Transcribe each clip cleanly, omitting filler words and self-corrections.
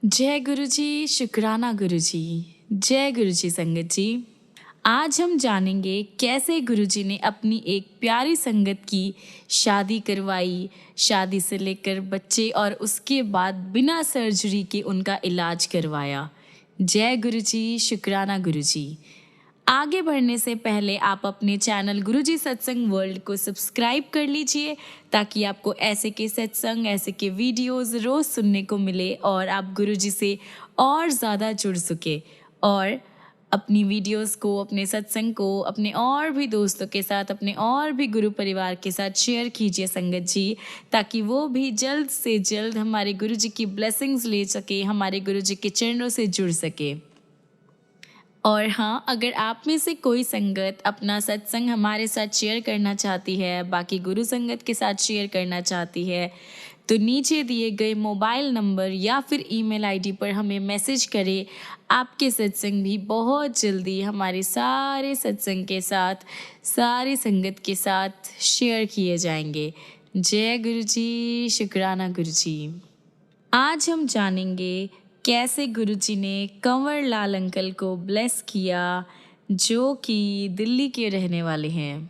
जय गुरु जी, शुक्राना गुरु जी। जय गुरु जी संगत जी। आज हम जानेंगे कैसे गुरु जी ने अपनी एक प्यारी संगत की शादी करवाई, शादी से लेकर बच्चे और उसके बाद बिना सर्जरी के उनका इलाज करवाया। जय गुरु जी, शुक्राना गुरु जी। आगे बढ़ने से पहले आप अपने चैनल गुरुजी सत्संग वर्ल्ड को सब्सक्राइब कर लीजिए ताकि आपको ऐसे के सत्संग, ऐसे के वीडियोस रोज सुनने को मिले और आप गुरुजी से और ज़्यादा जुड़ सके। और अपनी वीडियोस को, अपने सत्संग को अपने और भी दोस्तों के साथ, अपने और भी गुरु परिवार के साथ शेयर कीजिए संगत जी, ताकि वो भी जल्द से जल्द हमारे गुरुजी की ब्लेसिंग्स ले सके, हमारे गुरुजी के चरणों से जुड़ सके। और हाँ, अगर आप में से कोई संगत अपना सत्संग हमारे साथ शेयर करना चाहती है, बाकी गुरु संगत के साथ शेयर करना चाहती है, तो नीचे दिए गए मोबाइल नंबर या फिर ईमेल आईडी पर हमें मैसेज करें। आपके सत्संग भी बहुत जल्दी हमारे सारे सत्संग के साथ, सारी संगत के साथ शेयर किए जाएंगे। जय गुरु जी, शुक्राना गुरु जी। आज हम जानेंगे कैसे गुरुजी ने कंवर लाल अंकल को ब्लेस किया, जो कि दिल्ली के रहने वाले हैं।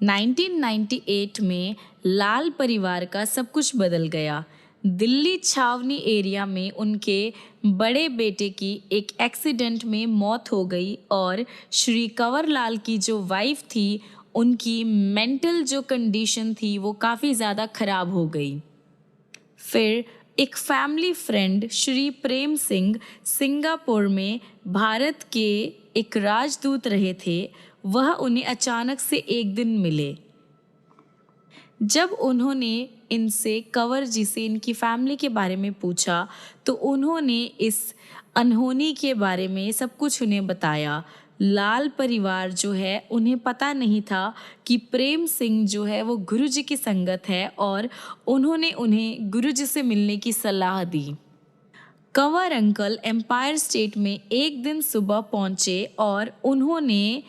1998 में लाल परिवार का सब कुछ बदल गया। दिल्ली छावनी एरिया में उनके बड़े बेटे की एक एक्सीडेंट में मौत हो गई और श्री कंवर लाल की जो वाइफ थी, उनकी मेंटल जो कंडीशन थी वो काफ़ी ज़्यादा ख़राब हो गई। फिर एक family friend Shri Prem Singh Singapore में भारत के एक राजदूत रहे थे। वह उन्हें अचानक से एक दिन मिले। जब उन्होंने इनसे कंवर जी से इनकी फैमिली के बारे में पूछा तो उन्होंने इस अनहोनी के बारे में सब कुछ उन्हें बताया। लाल परिवार जो है, उन्हें पता नहीं था कि प्रेम सिंह जो है वो गुरुजी की संगत है और उन्होंने उन्हें गुरुजी से मिलने की सलाह दी। कंवर अंकल एम्पायर स्टेट में एक दिन सुबह पहुंचे और उन्होंने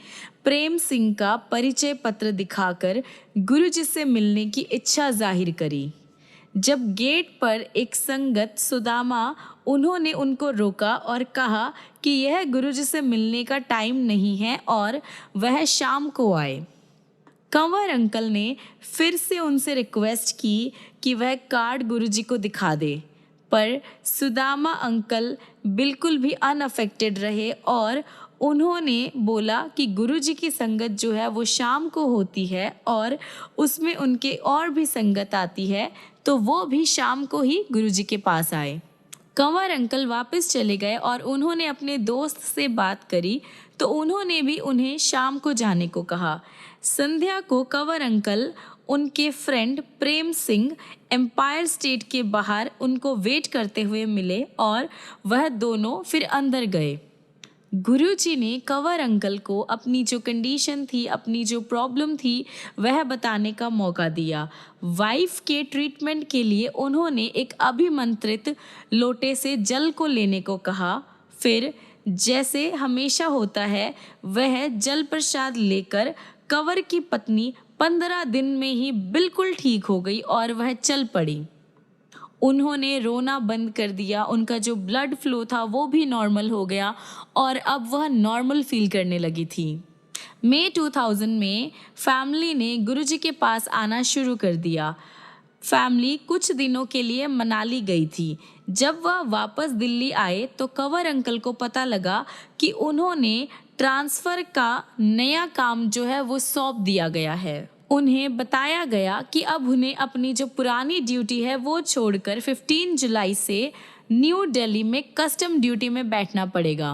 प्रेम सिंह का परिचय पत्र दिखाकर गुरुजी से मिलने की इच्छा जाहिर करी। जब गेट पर एक संगत सुदामा, उन्होंने उनको रोका और कहा कि यह गुरुजी से मिलने का टाइम नहीं है और वह शाम को आए। कंवर अंकल ने फिर से उनसे रिक्वेस्ट की कि वह कार्ड गुरुजी को दिखा दे, पर सुदामा अंकल बिल्कुल भी अनअफेक्टेड रहे और उन्होंने बोला कि गुरुजी की संगत जो है वो शाम को होती है और उसमें उनके और भी संगत आती है, तो वो भी शाम को ही गुरुजी के पास आए। कंवर अंकल वापस चले गए और उन्होंने अपने दोस्त से बात करी तो उन्होंने भी उन्हें शाम को जाने को कहा। संध्या को कंवर अंकल उनके friend Prem Singh empire state के बाहर उनको वेट करते हुए मिले और वह दोनों फिर अंदर गए। गुरुजी ने कंवर अंकल को अपनी जो कंडीशन थी, अपनी जो प्रॉब्लम थी, वह बताने का मौका दिया। वाइफ के ट्रीटमेंट के लिए उन्होंने एक अभिमंत्रित लोटे से जल को लेने को कहा। फिर जैसे हमेशा होता है, वह जल प्रसाद लेकर कंवर की पत्नी 15 दिन में ही बिल्कुल ठीक हो गई और वह चल पड़ी। उन्होंने रोना बंद कर दिया, उनका जो ब्लड फ्लो था वो भी नॉर्मल हो गया और अब वह नॉर्मल फील करने लगी थी। मई 2000 में फैमिली ने गुरुजी के पास आना शुरू कर दिया। फैमिली कुछ दिनों के लिए मनाली गई थी। जब वह वापस दिल्ली आए तो कंवर अंकल को पता लगा कि उन्होंने ट्रांसफ़र का नया काम जो है वो सौंप दिया गया है। उन्हें बताया गया कि अब उन्हें अपनी जो पुरानी ड्यूटी है वो छोड़कर 15 जुलाई से न्यू दिल्ली में कस्टम ड्यूटी में बैठना पड़ेगा।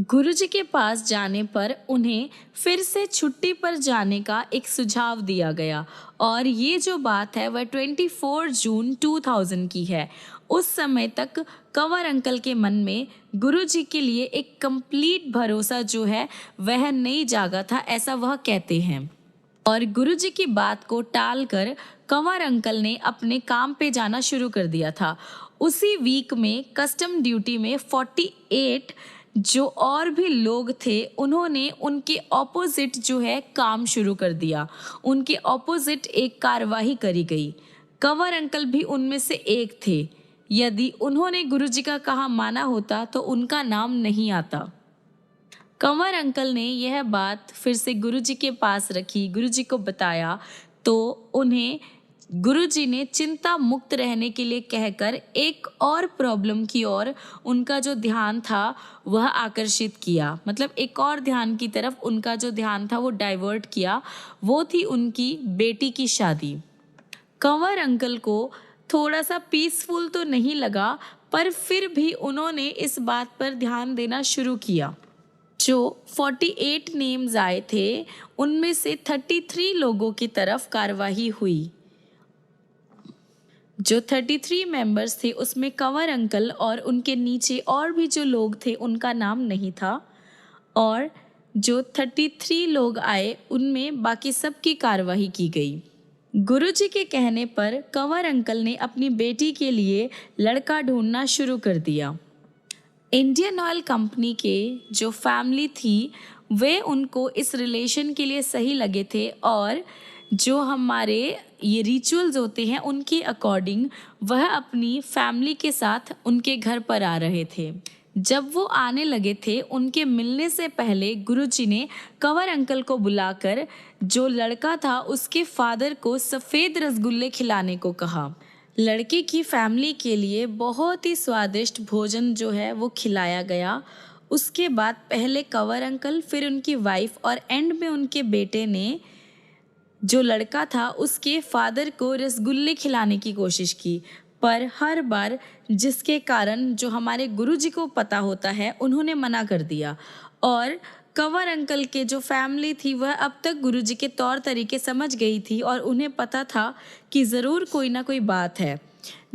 गुरुजी के पास जाने पर उन्हें फिर से छुट्टी पर जाने का एक सुझाव दिया गया और ये जो बात है वह 24 जून 2000 की है। उस समय तक कंवर अंकल के मन में गुरुजी के लिए एक कंप्लीट भरोसा जो है वह नहीं जागा था, ऐसा वह कहते हैं। और गुरुजी की बात को टालकर कंवर अंकल ने अपने काम पे जाना शुरू कर दिया था। उसी वीक में कस्टम ड्यूटी में 48 जो और भी लोग थे, उन्होंने उनके ऑपोजिट जो है काम शुरू कर दिया। उनके ऑपोजिट एक कार्रवाई करी गई। कंवर अंकल भी उनमें से एक थे। यदि उन्होंने गुरुजी का कहा माना होता तो उनका नाम नहीं आता। कंवर अंकल ने यह बात फिर से गुरुजी के पास रखी, गुरुजी को बताया, तो उन्हें गुरुजी ने चिंता मुक्त रहने के लिए कहकर एक और प्रॉब्लम की ओर उनका जो ध्यान था वह आकर्षित किया। मतलब एक और ध्यान की तरफ उनका जो ध्यान था वो डाइवर्ट किया। वो थी उनकी बेटी की शादी। कंवर अंकल को थोड़ा सा पीसफुल तो नहीं लगा, पर फिर भी उन्होंने इस बात पर ध्यान देना शुरू किया। जो 48 नेम्स आए थे उनमें से 33 लोगों की तरफ कार्रवाई हुई। जो 33 मेंबर्स थे उसमें कंवर अंकल और उनके नीचे और भी जो लोग थे उनका नाम नहीं था, और जो 33 लोग आए उनमें बाकी सब की कार्रवाई की गई। गुरुजी के कहने पर कंवर अंकल ने अपनी बेटी के लिए लड़का ढूंढना शुरू कर दिया। इंडियन ऑयल कंपनी के जो फैमिली थी वे उनको इस रिलेशन के लिए सही लगे थे, और जो हमारे ये रिचुअल्स होते हैं उनके अकॉर्डिंग वह अपनी फैमिली के साथ उनके घर पर आ रहे थे। जब वो आने लगे थे उनके मिलने से पहले गुरुजी ने कंवर अंकल को बुलाकर जो लड़का था उसके फादर को सफ़ेद रसगुल्ले खिलाने को कहा। लड़के की फैमिली के लिए बहुत ही स्वादिष्ट भोजन जो है वो खिलाया गया। उसके बाद पहले कंवर अंकल, फिर उनकी वाइफ और एंड में उनके बेटे ने जो लड़का था उसके फादर को रसगुल्ले खिलाने की कोशिश की, पर हर बार जिसके कारण जो हमारे गुरुजी को पता होता है उन्होंने मना कर दिया। और कंवर अंकल के जो फैमिली थी वह अब तक गुरुजी के तौर तरीके समझ गई थी और उन्हें पता था कि ज़रूर कोई ना कोई बात है।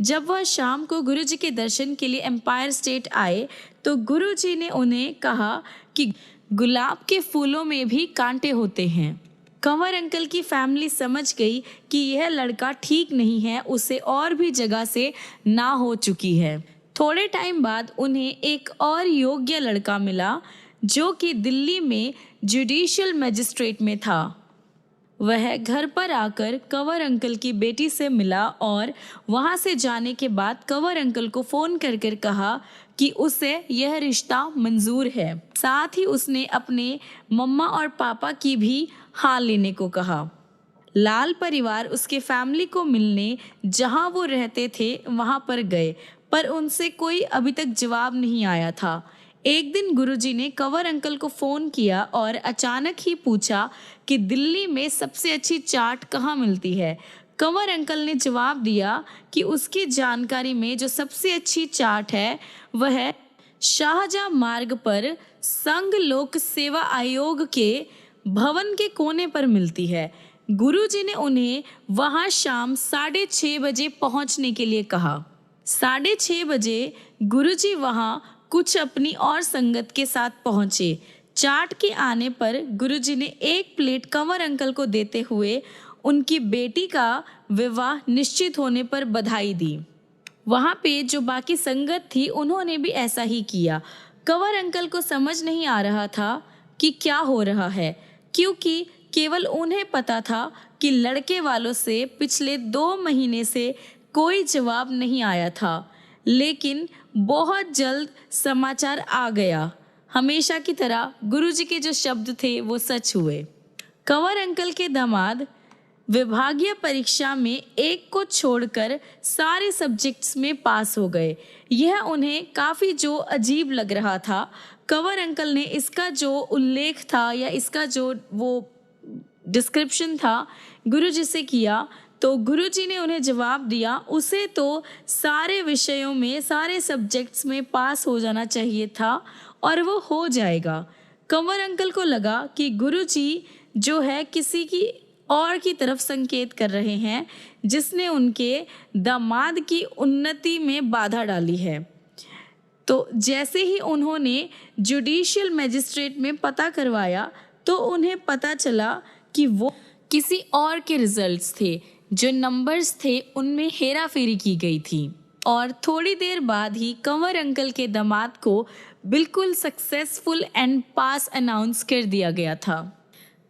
जब वह शाम को गुरुजी के दर्शन के लिए एम्पायर स्टेट आए तो गुरुजी ने उन्हें कहा कि गुलाब के फूलों में भी कांटे होते हैं। कंवर अंकल की फैमिली समझ गई कि यह लड़का ठीक नहीं है, उसे और भी जगह से ना हो चुकी है। थोड़े टाइम बाद उन्हें एक और योग्य लड़का मिला जो कि दिल्ली में जुडिशियल मजिस्ट्रेट में था। वह घर पर आकर कंवर अंकल की बेटी से मिला और वहां से जाने के बाद कंवर अंकल को फ़ोन कर कर कहा कि उसे यह रिश्ता मंजूर है। साथ ही उसने अपने मम्मा और पापा की भी हाँ लेने को कहा। लाल परिवार उसके फैमिली को मिलने जहां वो रहते थे वहां पर गए, पर उनसे कोई अभी तक जवाब नहीं आया था। एक दिन गुरुजी ने कंवर अंकल को फ़ोन किया और अचानक ही पूछा कि दिल्ली में सबसे अच्छी चाट कहाँ मिलती है। कंवर अंकल ने जवाब दिया कि उसकी जानकारी में जो सबसे अच्छी चाट है वह शाहजहां मार्ग पर संघ लोक सेवा आयोग के भवन के कोने पर मिलती है। गुरुजी ने उन्हें वहां शाम 6:30 बजे पहुंचने के लिए कहा। 6:30 बजे गुरुजी वहां कुछ अपनी और संगत के साथ पहुंचे। चाट के आने पर गुरुजी ने एक प्लेट कंवर अंकल को देते हुए उनकी बेटी का विवाह निश्चित होने पर बधाई दी। वहां पे जो बाकी संगत थी उन्होंने भी ऐसा ही किया। कंवर अंकल को समझ नहीं आ रहा था कि क्या हो रहा है, क्योंकि केवल उन्हें पता था कि लड़के वालों से पिछले 2 महीने से कोई जवाब नहीं आया था। लेकिन बहुत जल्द समाचार आ गया। हमेशा की तरह गुरुजी के जो शब्द थे वो सच हुए। कंवर अंकल के दामाद विभागीय परीक्षा में एक को छोड़कर सारे सब्जेक्ट्स में पास हो गए। यह उन्हें काफ़ी जो अजीब लग रहा था। कंवर अंकल ने इसका जो उल्लेख था या इसका जो वो डिस्क्रिप्शन था गुरुजी से किया, तो गुरुजी ने उन्हें जवाब दिया उसे तो सारे विषयों में सारे सब्जेक्ट्स में पास हो जाना चाहिए था और वो हो जाएगा। कंवर अंकल को लगा कि गुरुजी जो है किसी की और की तरफ संकेत कर रहे हैं जिसने उनके दामाद की उन्नति में बाधा डाली है। तो जैसे ही उन्होंने जुडिशियल मजिस्ट्रेट में पता करवाया तो उन्हें पता चला कि वो किसी और के रिजल्ट्स थे, जो नंबर्स थे उनमें हेरा फेरी की गई थी। और थोड़ी देर बाद ही कंवर अंकल के दामाद को बिल्कुल सक्सेसफुल एंड पास अनाउंस कर दिया गया था।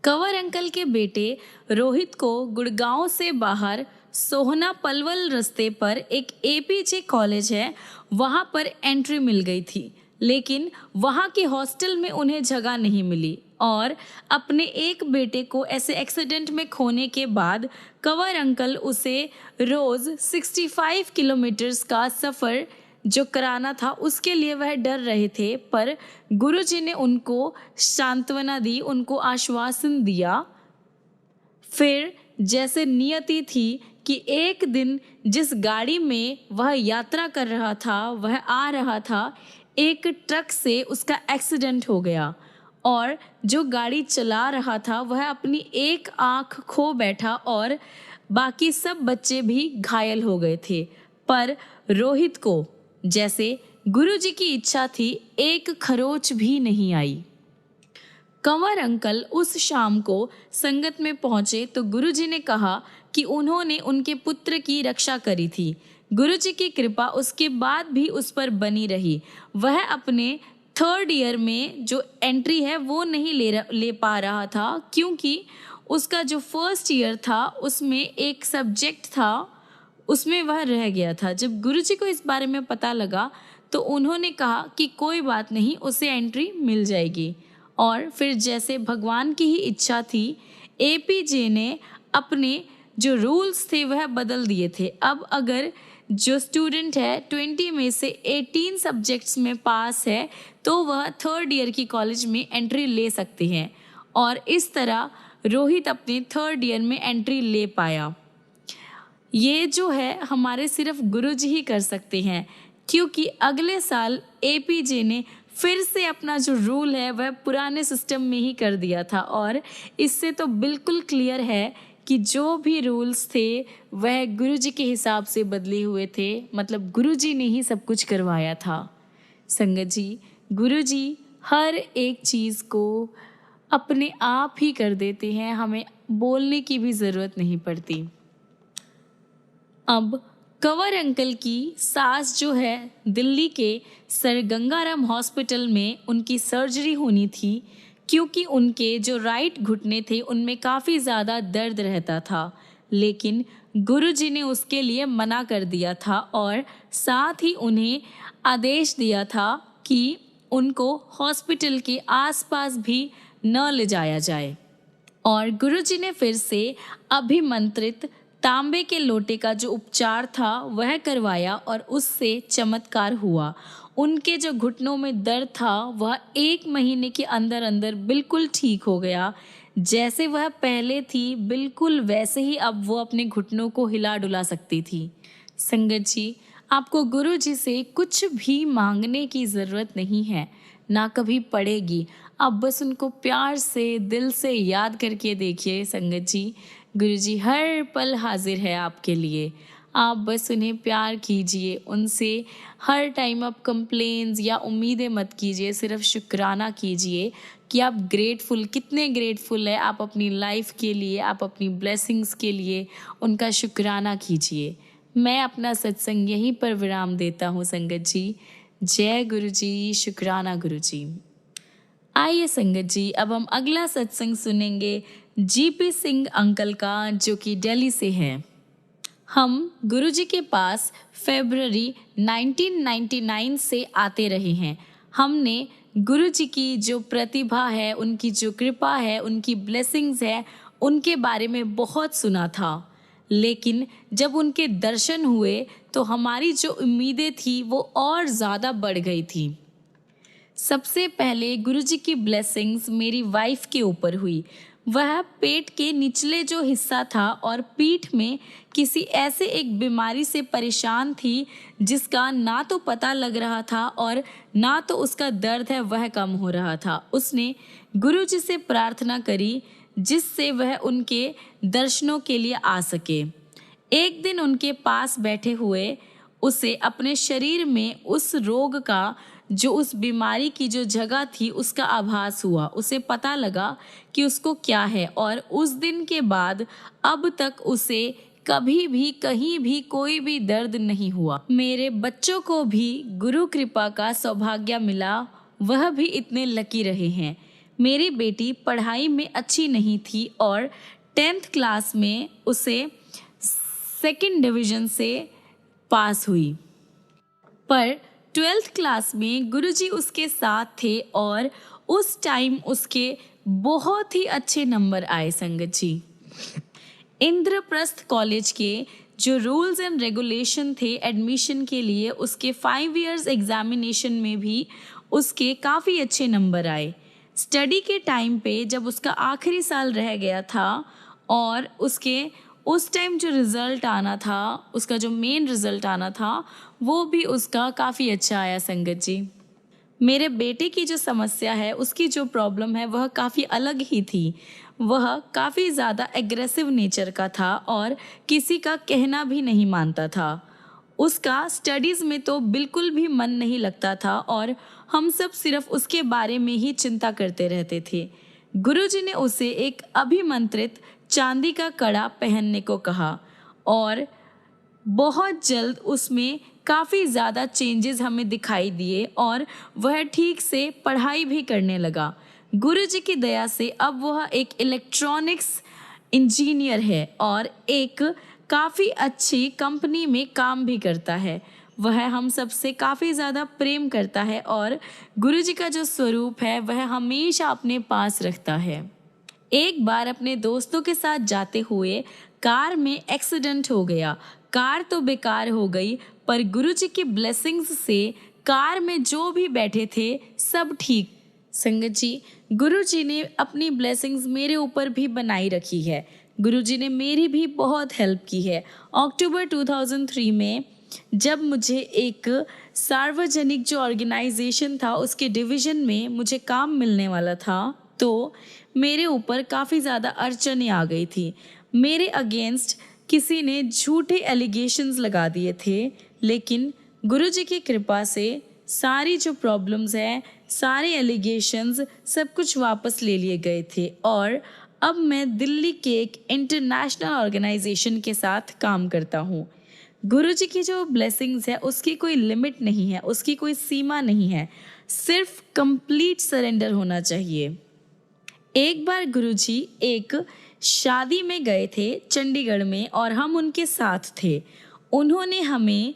कंवर अंकल के बेटे रोहित को गुड़गांव से बाहर सोहना पलवल रास्ते पर एक एपीजे कॉलेज है, वहां पर एंट्री मिल गई थी, लेकिन वहां के हॉस्टल में उन्हें जगह नहीं मिली और अपने एक बेटे को ऐसे एक्सीडेंट में खोने के बाद कंवर अंकल उसे रोज 65 किलोमीटर्स का सफ़र जो कराना था उसके लिए वह डर रहे थे। पर गुरुजी ने उनको सांत्वना दी, उनको आश्वासन दिया। फिर जैसे नियति थी कि एक दिन जिस गाड़ी में वह यात्रा कर रहा था, वह आ रहा था, एक ट्रक से उसका एक्सीडेंट हो गया और जो गाड़ी चला रहा था वह अपनी एक आंख खो बैठा और बाकी सब बच्चे भी घायल हो गए थे। पर रोहित को, जैसे गुरुजी की इच्छा थी, एक खरोच भी नहीं आई। कंवर अंकल उस शाम को संगत में पहुंचे तो गुरुजी ने कहा कि उन्होंने उनके पुत्र की रक्षा करी थी। गुरुजी की कृपा उसके बाद भी उस पर बनी रही। वह अपने 3rd ईयर में जो एंट्री है वो नहीं ले पा रहा था, क्योंकि उसका जो 1st ईयर था उसमें एक सब्जेक्ट था, उसमें वह रह गया था। जब गुरुजी को इस बारे में पता लगा तो उन्होंने कहा कि कोई बात नहीं, उसे एंट्री मिल जाएगी। और फिर जैसे भगवान की ही इच्छा थी, एपीजे ने अपने जो रूल्स थे वह बदल दिए थे। अब अगर जो स्टूडेंट है 20 में से 18 सब्जेक्ट्स में पास है तो वह 3rd ईयर की कॉलेज में एंट्री ले सकते हैं और इस तरह रोहित अपने 3rd ईयर में एंट्री ले पाया। ये जो है हमारे सिर्फ गुरुजी ही कर सकते हैं, क्योंकि अगले साल एपीजे ने फिर से अपना जो रूल है वह पुराने सिस्टम में ही कर दिया था और इससे तो बिल्कुल क्लियर है कि जो भी रूल्स थे वह गुरुजी के हिसाब से बदले हुए थे, मतलब गुरुजी ने ही सब कुछ करवाया था। संगत जी, गुरुजी हर एक चीज़ को अपने आप ही कर देते हैं, हमें बोलने की भी ज़रूरत नहीं पड़ती। अब कंवर अंकल की सास जो है, दिल्ली के सर गंगाराम हॉस्पिटल में उनकी सर्जरी होनी थी, क्योंकि उनके जो राइट घुटने थे उनमें काफ़ी ज़्यादा दर्द रहता था। लेकिन गुरुजी ने उसके लिए मना कर दिया था और साथ ही उन्हें आदेश दिया था कि उनको हॉस्पिटल के आसपास भी न ले जाया जाए। और गुरुजी ने फिर से अभिमंत्रित तांबे के लोटे का जो उपचार था वह करवाया और उससे चमत्कार हुआ। उनके जो घुटनों में दर्द था वह 1 महीने के अंदर अंदर बिल्कुल ठीक हो गया। जैसे वह पहले थी बिल्कुल वैसे ही अब वो अपने घुटनों को हिला डुला सकती थी। संगत जी, आपको गुरुजी से कुछ भी मांगने की ज़रूरत नहीं है, ना कभी पड़ेगी। आप बस उनको प्यार से दिल से याद करके देखिए। संगत जी, गुरुजी हर पल हाजिर है आपके लिए। आप बस उन्हें प्यार कीजिए, उनसे हर टाइम आप कंप्लेंट्स या उम्मीदें मत कीजिए, सिर्फ शुक्राना कीजिए कि आप ग्रेटफुल, कितने ग्रेटफुल है आप अपनी लाइफ के लिए, आप अपनी ब्लेसिंग्स के लिए उनका शुक्राना कीजिए। मैं अपना सत्संग यहीं पर विराम देता हूँ संगत जी। जय गुरु जी, शुक्राना गुरु जी। आइए संगत जी, अब हम अगला सत्संग सुनेंगे जीपी सिंह अंकल का, जो कि दिल्ली से है। हम गुरुजी के पास फरवरी 1999 से आते रहे हैं। हमने गुरुजी की जो प्रतिभा है, उनकी जो कृपा है, उनकी ब्लेसिंग्स है, उनके बारे में बहुत सुना था। लेकिन जब उनके दर्शन हुए तो हमारी जो उम्मीदें थी वो और ज़्यादा बढ़ गई थी। सबसे पहले गुरुजी की ब्लेसिंग्स मेरी वाइफ के ऊपर हुई। वह पेट के निचले जो हिस्सा था और पीठ में किसी ऐसे एक बीमारी से परेशान थी जिसका ना तो पता लग रहा था और ना तो उसका दर्द है वह कम हो रहा था। उसने गुरुजी से प्रार्थना करी जिससे वह उनके दर्शनों के लिए आ सके। एक दिन उनके पास बैठे हुए उसे अपने शरीर में उस रोग का, जो उस बीमारी की जो जगह थी, उसका आभास हुआ। उसे पता लगा कि उसको क्या है और उस दिन के बाद अब तक उसे कभी भी कहीं भी कोई भी दर्द नहीं हुआ। मेरे बच्चों को भी गुरु कृपा का सौभाग्य मिला, वह भी इतने लकी रहे हैं। मेरी बेटी पढ़ाई में अच्छी नहीं थी और 10th क्लास में उसे सेकंड डिवीज़न से पास हुई। पर 12th क्लास में गुरुजी उसके साथ थे और उस टाइम उसके बहुत ही अच्छे नंबर आए संगत जी। इंद्रप्रस्थ कॉलेज के जो रूल्स एंड रेगुलेशन थे एडमिशन के लिए, उसके 5 इयर्स एग्जामिनेशन में भी उसके काफ़ी अच्छे नंबर आए। स्टडी के टाइम पे जब उसका आखिरी साल रह गया था और उसके उस टाइम जो रिज़ल्ट आना था, उसका जो मेन रिज़ल्ट आना था, वो भी उसका काफ़ी अच्छा आया संगत जी। मेरे बेटे की जो समस्या है, उसकी जो प्रॉब्लम है, वह काफ़ी अलग ही थी। वह काफ़ी ज़्यादा एग्रेसिव नेचर का था और किसी का कहना भी नहीं मानता था। उसका स्टडीज़ में तो बिल्कुल भी मन नहीं लगता था और हम सब सिर्फ उसके बारे में ही चिंता करते रहते थे। गुरुजी ने उसे एक अभिमंत्रित चांदी का कड़ा पहनने को कहा और बहुत जल्द उसमें काफ़ी ज़्यादा चेंजेस हमें दिखाई दिए और वह ठीक से पढ़ाई भी करने लगा। गुरुजी की दया से अब वह एक इलेक्ट्रॉनिक्स इंजीनियर है और एक काफ़ी अच्छी कंपनी में काम भी करता है। वह हम सबसे काफ़ी ज़्यादा प्रेम करता है और गुरुजी का जो स्वरूप है वह हमेशा अपने पास रखता है। एक बार अपने दोस्तों के साथ जाते हुए कार में एक्सीडेंट हो गया। कार तो बेकार हो गई, पर गुरुजी की ब्लेसिंग्स से कार में जो भी बैठे थे सब ठीक। संगत जी, गुरुजी ने अपनी ब्लेसिंग्स मेरे ऊपर भी बनाई रखी है। गुरुजी ने मेरी भी बहुत हेल्प की है। अक्टूबर 2003 में जब मुझे एक सार्वजनिक जो ऑर्गेनाइजेशन था उसके डिवीज़न में मुझे काम मिलने वाला था, तो मेरे ऊपर काफ़ी ज़्यादा अड़चनें आ गई थी। मेरे अगेंस्ट किसी ने झूठे एलिगेशंस लगा दिए थे, लेकिन गुरुजी की कृपा से सारी जो प्रॉब्लम्स हैं, सारे एलिगेशंस, सब कुछ वापस ले लिए गए थे और अब मैं दिल्ली के एक इंटरनेशनल ऑर्गेनाइजेशन के साथ काम करता हूँ। गुरुजी की जो ब्लेसिंग्स है उसकी कोई लिमिट नहीं है, उसकी कोई सीमा नहीं है, सिर्फ कंप्लीट सरेंडर होना चाहिए। एक बार गुरुजी एक शादी में गए थे चंडीगढ़ में और हम उनके साथ थे। उन्होंने हमें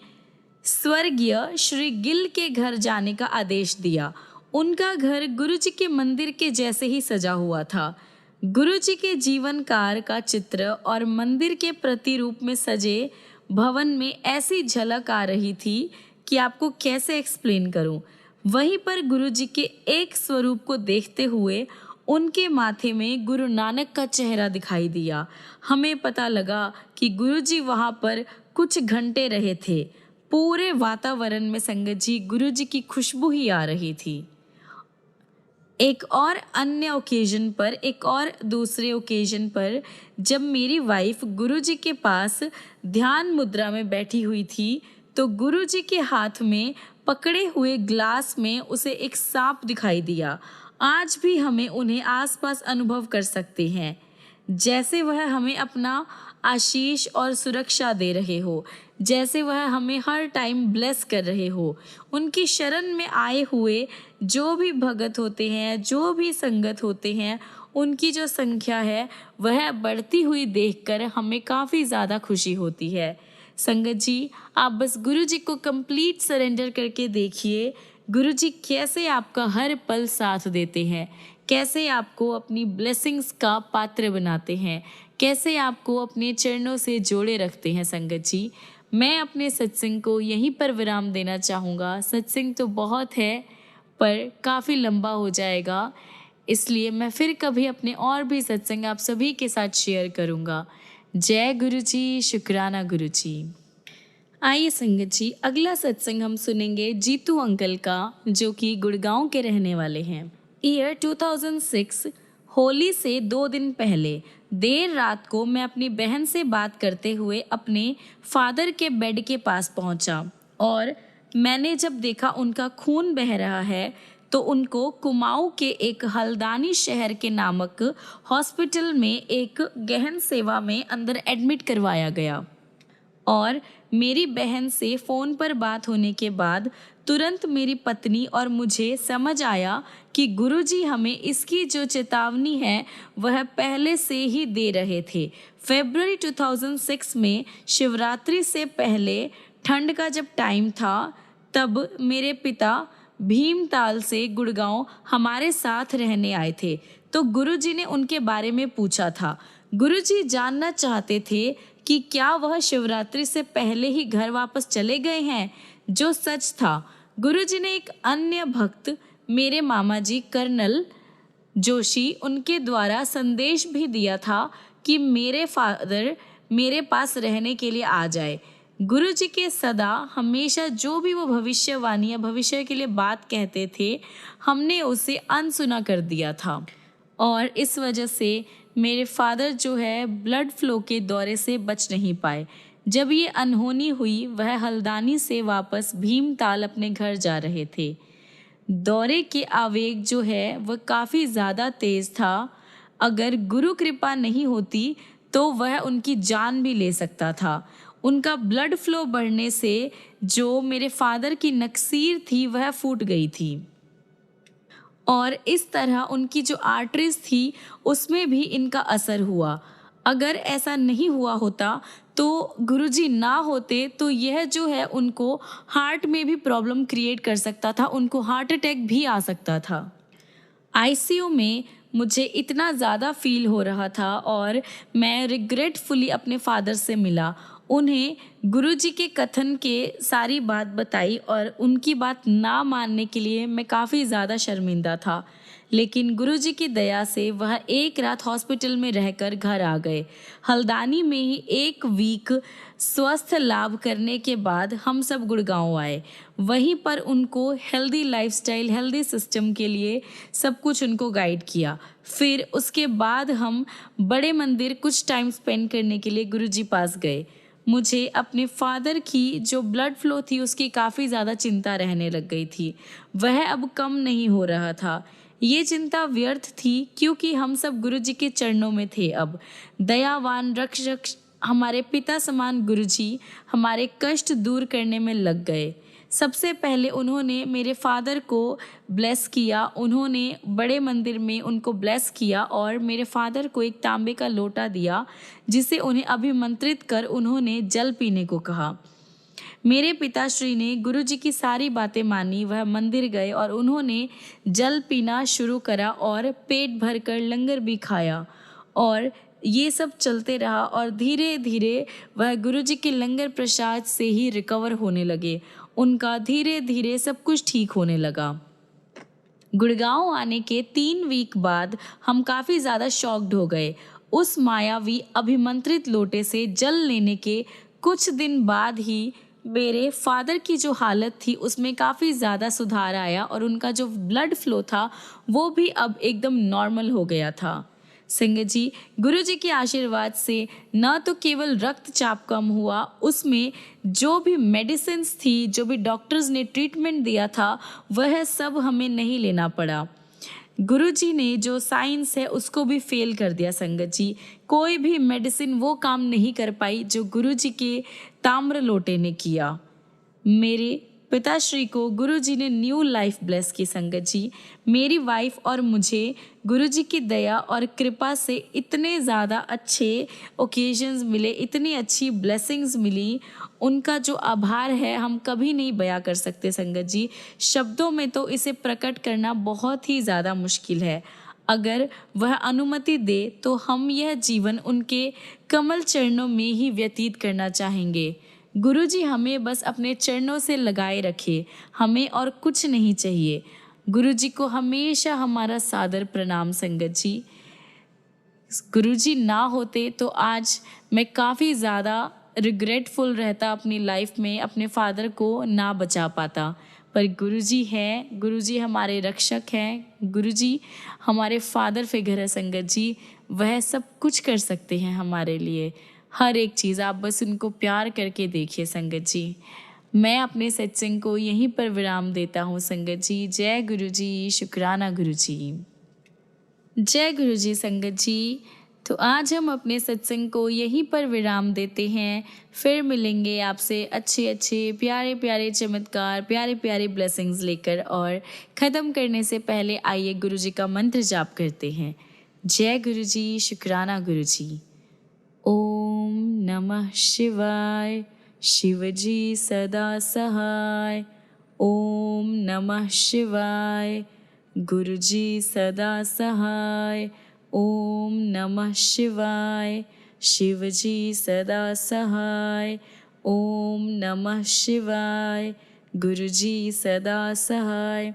स्वर्गीय श्री गिल के घर जाने का आदेश दिया। उनका घर गुरुजी के मंदिर के जैसे ही सजा हुआ था। गुरुजी के जीवन काल का चित्र और मंदिर के प्रतिरूप में सजे भवन में ऐसी झलक आ रही थी कि आपको कैसे एक्सप्लेन करूं। वहीं पर गुरुजी के एक स्वरूप को देखते हुए उनके माथे में गुरु नानक का चेहरा दिखाई दिया। हमें पता लगा कि गुरुजी वहाँ पर कुछ घंटे रहे थे। पूरे वातावरण में संगत जी गुरुजी की खुशबू ही आ रही थी। एक और अन्य ओकेजन पर, एक और दूसरे ओकेजन पर जब मेरी वाइफ गुरुजी के पास ध्यान मुद्रा में बैठी हुई थी, तो गुरुजी के हाथ में पकड़े हुए ग्लास में उसे एक सांप दिखाई दिया। आज भी हमें उन्हें आसपास अनुभव कर सकते हैं, जैसे वह हमें अपना आशीष और सुरक्षा दे रहे हो, जैसे वह हमें हर टाइम ब्लेस कर रहे हो। उनकी शरण में आए हुए जो भी भगत होते हैं, जो भी संगत होते हैं, उनकी जो संख्या है वह बढ़ती हुई देखकर हमें काफ़ी ज़्यादा खुशी होती है। संगत जी, आप बस गुरुजी को कंप्लीट सरेंडर करके देखिए, गुरुजी कैसे आपका हर पल साथ देते हैं, कैसे आपको अपनी ब्लेसिंग्स का पात्र बनाते हैं, कैसे आपको अपने चरणों से जोड़े रखते हैं। संगत जी, मैं अपने सत्संग को यहीं पर विराम देना चाहूँगा। सत्संग तो बहुत है पर काफ़ी लंबा हो जाएगा, इसलिए मैं फिर कभी अपने और भी सत्संग आप सभी के साथ शेयर करूँगा। जय गुरु जी, शुक्राना गुरु जी। आइए संगत जी, अगला सत्संग हम सुनेंगे जीतू अंकल का, जो कि गुड़गांव के रहने वाले हैं। ईयर 2006 होली से 2 दिन पहले देर रात को मैं अपनी बहन से बात करते हुए अपने फादर के बेड के पास पहुंचा और मैंने जब देखा उनका खून बह रहा है तो उनको कुमाऊं के एक हल्दानी शहर के नामक हॉस्पिटल में एक गहन सेवा में अंदर एडमिट करवाया गया। और मेरी बहन से फ़ोन पर बात होने के बाद तुरंत मेरी पत्नी और मुझे समझ आया कि गुरुजी हमें इसकी जो चेतावनी है वह पहले से ही दे रहे थे। फरवरी 2006 में शिवरात्रि से पहले ठंड का जब टाइम था, तब मेरे पिता भीमताल से गुड़गांव हमारे साथ रहने आए थे। तो गुरुजी ने उनके बारे में पूछा था। गुरुजी जानना चाहते थे कि क्या वह शिवरात्रि से पहले ही घर वापस चले गए हैं, जो सच था। गुरुजी ने एक अन्य भक्त, मेरे मामा जी कर्नल जोशी, उनके द्वारा संदेश भी दिया था कि मेरे फादर मेरे पास रहने के लिए आ जाए। गुरुजी के सदा हमेशा जो भी वो भविष्यवाणी या भविष्य के लिए बात कहते थे, हमने उसे अनसुना कर दिया था और इस वजह से मेरे फादर जो है ब्लड फ्लो के दौरे से बच नहीं पाए। जब ये अनहोनी हुई, वह हल्द्वानी से वापस भीमताल अपने घर जा रहे थे। दौरे के आवेग जो है वह काफ़ी ज़्यादा तेज़ था। अगर गुरु कृपा नहीं होती तो वह उनकी जान भी ले सकता था। उनका ब्लड फ्लो बढ़ने से जो मेरे फादर की नक्सीर थी वह फूट गई थी और इस तरह उनकी जो आर्टरीज थी उसमें भी इनका असर हुआ। अगर ऐसा नहीं हुआ होता तो गुरुजी ना होते तो यह जो है उनको हार्ट में भी प्रॉब्लम क्रिएट कर सकता था, उनको हार्ट अटैक भी आ सकता था। आईसीयू में मुझे इतना ज़्यादा फील हो रहा था और मैं रिग्रेटफुली अपने फादर से मिला। उन्हें गुरुजी के कथन के सारी बात बताई और उनकी बात ना मानने के लिए मैं काफ़ी ज़्यादा शर्मिंदा था, लेकिन गुरुजी की दया से वह एक रात हॉस्पिटल में रहकर घर आ गए। हल्द्वानी में ही एक वीक स्वस्थ लाभ करने के बाद हम सब गुड़गांव आए। वहीं पर उनको हेल्दी लाइफस्टाइल, हेल्दी सिस्टम के लिए सब कुछ उनको गाइड किया। फिर उसके बाद हम बड़े मंदिर कुछ टाइम स्पेंड करने के लिए गुरुजी पास गए। मुझे अपने फादर की जो ब्लड फ्लो थी उसकी काफ़ी ज़्यादा चिंता रहने लग गई थी। वह अब कम नहीं हो रहा था। ये चिंता व्यर्थ थी क्योंकि हम सब गुरुजी के चरणों में थे। अब दयावान रक्षक हमारे पिता समान गुरुजी हमारे कष्ट दूर करने में लग गए। सबसे पहले उन्होंने मेरे फादर को ब्लेस किया, उन्होंने बड़े मंदिर में उनको ब्लेस किया और मेरे फादर को एक तांबे का लोटा दिया जिसे उन्हें अभिमंत्रित कर उन्होंने जल पीने को कहा। मेरे पिताश्री ने गुरुजी की सारी बातें मानी। वह मंदिर गए और उन्होंने जल पीना शुरू करा और पेट भरकर लंगर भी खाया और ये सब चलते रहा और धीरे धीरे वह गुरुजी के लंगर प्रसाद से ही रिकवर होने लगे। उनका धीरे धीरे सब कुछ ठीक होने लगा। गुड़गांव आने के 3 वीक बाद हम काफ़ी ज़्यादा शॉक्ड हो गए। उस मायावी अभिमंत्रित लोटे से जल लेने के कुछ दिन बाद ही मेरे फादर की जो हालत थी उसमें काफ़ी ज़्यादा सुधार आया और उनका जो ब्लड फ्लो था वो भी अब एकदम नॉर्मल हो गया था। संगत जी, गुरुजी के आशीर्वाद से न तो केवल रक्तचाप कम हुआ, उसमें जो भी मेडिसिन्स थी, जो भी डॉक्टर्स ने ट्रीटमेंट दिया था वह सब हमें नहीं लेना पड़ा। गुरुजी ने जो साइंस है उसको भी फेल कर दिया। संगत जी, कोई भी मेडिसिन वो काम नहीं कर पाई जो गुरुजी के ताम्र लोटे ने किया। मेरे पिताश्री को गुरुजी ने न्यू लाइफ ब्लेस की। संगत जी, मेरी वाइफ और मुझे गुरुजी की दया और कृपा से इतने ज़्यादा अच्छे ओकेजन्स मिले, इतनी अच्छी ब्लेसिंग्स मिली, उनका जो आभार है हम कभी नहीं बयां कर सकते। संगत जी, शब्दों में तो इसे प्रकट करना बहुत ही ज़्यादा मुश्किल है। अगर वह अनुमति दे तो हम यह जीवन उनके कमल चरणों में ही व्यतीत करना चाहेंगे। गुरुजी हमें बस अपने चरणों से लगाए रखे, हमें और कुछ नहीं चाहिए। गुरुजी को हमेशा हमारा सादर प्रणाम। संगत जी, गुरुजी ना होते तो आज मैं काफ़ी ज़्यादा रिग्रेटफुल रहता अपनी लाइफ में, अपने फादर को ना बचा पाता। पर गुरुजी हैं, गुरुजी हमारे रक्षक हैं, गुरुजी हमारे फादर फिगर है। संगत जी, वह सब कुछ कर सकते हैं हमारे लिए, हर एक चीज़। आप बस उनको प्यार करके देखिए। संगत जी, मैं अपने सत्संग को यहीं पर विराम देता हूँ। संगत जी, जय गुरुजी, शुक्राना गुरुजी। जय गुरुजी। संगत जी, तो आज हम अपने सत्संग को यहीं पर विराम देते हैं। फिर मिलेंगे आपसे अच्छे अच्छे प्यारे प्यारे चमत्कार, प्यारे प्यारे ब्लेसिंग्स लेकर। और ख़त्म करने से पहले आइए गुरु जी का मंत्र जाप करते हैं। जय गुरु जी, शुक्राना गुरु जी। ओम नमः शिवाय, शिव जी सदा सहाय। ओम नमः शिवाय, गुरु जी सदा सहाय। ओम नमः शिवाय, शिव जी सदा सहाय। ओम नमः शिवाय, गुरु जी सदा सहाय।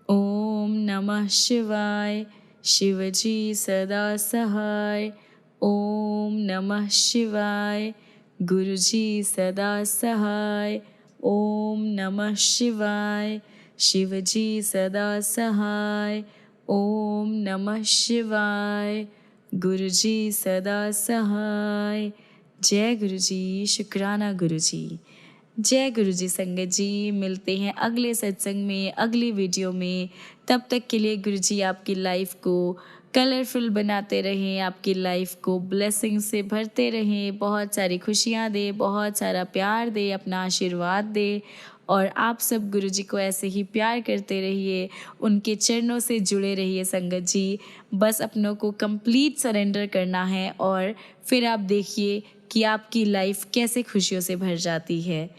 ओम नमः शिवाय, शिव जी सदा सहाय। ओम नमः शिवाय, गुरु जी सदा सहाय। ओम नमः शिवाय, शिव जी सदा सहाय। ओम नमः शिवाय, गुरु जी सदा सहाय। जय गुरु जी, शुक्राना गुरु जी। जय गुरु जी संगत जी। मिलते हैं अगले सत्संग में, अगली वीडियो में। तब तक के लिए गुरु जी आपकी लाइफ को कलरफुल बनाते रहें, आपकी लाइफ को ब्लेसिंग से भरते रहें, बहुत सारी खुशियाँ दे, बहुत सारा प्यार दे, अपना आशीर्वाद दे। और आप सब गुरु जी को ऐसे ही प्यार करते रहिए, उनके चरणों से जुड़े रहिए संगत जी। बस अपनों को कंप्लीट सरेंडर करना है और फिर आप देखिए कि आपकी लाइफ कैसे खुशियों से भर जाती है।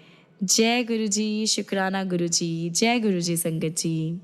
जय गुरु जी, शुक्राना गुरु जी। जय गुरु जी संगत जी।